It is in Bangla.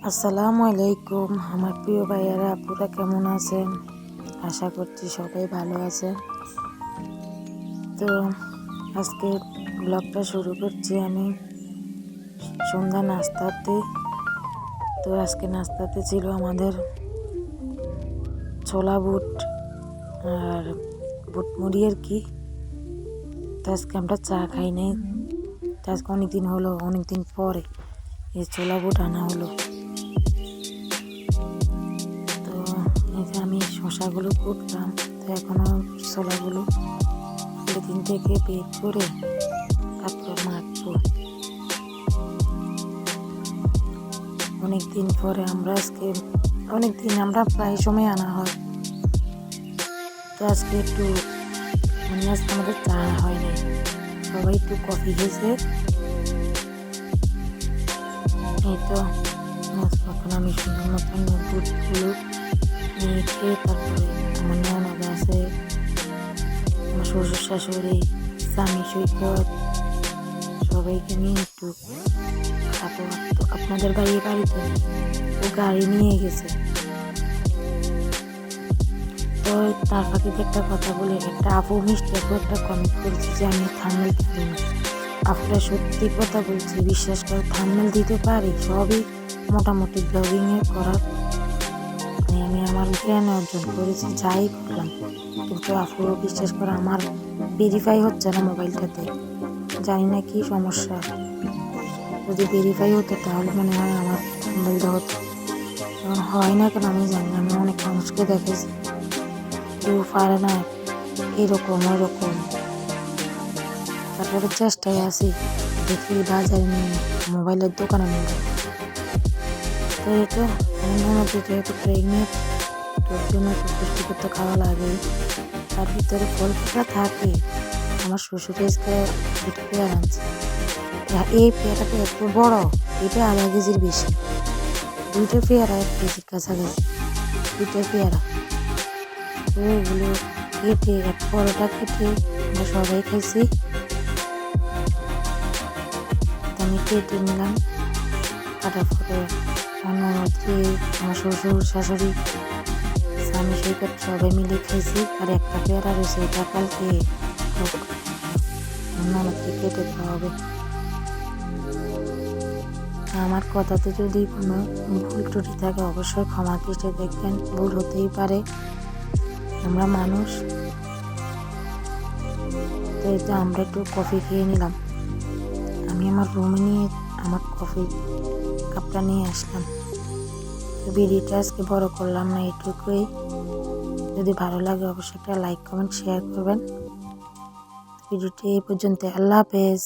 আসসালামু আলাইকুম আমার প্রিয় ভাইয়ারা আপুরা কেমন আছেন? আশা করছি সবাই ভালো আছেন। তো আজকে ব্লগটা শুরু করছি আমি সন্ধ্যা নাস্তাতে। তো আজকে নাস্তাতে ছিল আমাদের ছোলা বুট আর বুট মুড়ি আর কি। তো আজকে আমরা চা খাই নাই, তো আজকে অনেকদিন পরে এই ছোলা বুট আনা হলো। তো এই যে আমি শসাগুলো কুটলাম, তো এখনো ছোলাগুলো পলিথিন থেকে বের করে তারপর মাখবো। অনেকদিন পরে আমরা প্রায় সময় আনা হয়। তো আজকে একটু আজকে আমাদের চা হয় নাই, সবাই একটু কফি খেয়েছে। এই তো এখন আমি সুন্দর মতন দুধগুলো মেখে তারপরে আমার ননদ আছে, আমার শ্বশুর শাশুড়ি, স্বামী সৈকত, সবাইকে নিয়ে একটু খাবো। তো আপনাদের বাড়িতে ও গাড়ি নিয়ে গেছে। তো তার ফাঁকে একটা কথা বলে, একটা আপু মিষ্টি আপু একটা কমেন্ট করেছে যে আমি থাম্বনেল দিই না। আপুরা সত্যি কথা বলছি, বিশ্বাস করে থাম্বনেল দিতে পারি, সবই মোটামুটি ব্লগিংয়ে করার আমি আমার জ্ঞান অর্জন করেছি, যাই করলাম। কিন্তু আপু বিশ্বাস করে আমার ভেরিফাই হচ্ছে না মোবাইলটাতে, জানি না কি সমস্যা। যদি ভেরিফাই হতো তাহলে মনে হয় আমার মোবাইলটা হতো, এখন হয় না কেন আমি জানি না। আমি অনেক মানুষকে দেখেছি, কেউ পারে না, এরকম ওরকম। তারপরে চেষ্টায় আছি, দেখি বাজারে নিয়ে মোবাইলের দোকানে নিয়ে যাই। তো এই তো যেহেতু প্রেগনেন্ট, তোর জন্য একটু পুষ্টিকর তো খাওয়া লাগে। তার ভিতরে ফলটা থাকে। আমার শ্বশুর আজকে দুটো পেয়ারা আনছে, এই পেয়ারাটা এত বড়, এটা আধা কেজির বেশি। দুইটা পেয়ারা 1 কেজির কাছাকাছি, দুইটা পেয়ারা। তো এগুলো কেটে বড়টা কেটে আমরা সবাই খাইছি। আমি কেটে নিলাম, কাটার পরে আমার শ্বশুর শাশুড়ি, স্বামী সৈকত সবাই মিলে খাইছি। আর একটা পেয়ারা রয়েছে, এটা কালকে ননদকে কেটে দেওয়া হবে। আমার কথাতে যদি কোনো ভুল ত্রুটি থাকে অবশ্যই ক্ষমা দৃষ্টিতে দেখবেন, ভুল হতেই পারে, আমরা মানুষ। তো এটা আমরা একটু কফি খেয়ে নিলাম। আমি আমার রুমে নিয়ে আমার কফি কাপটা নিয়ে আসলাম। তো ভিডিওটা আজকে বড় করলাম না, এটুকুই। যদি ভালো লাগে অবশ্যই একটা লাইক কমেন্ট শেয়ার করবেন। ভিডিওটি এই পর্যন্ত। আল্লাহ হাফেজ।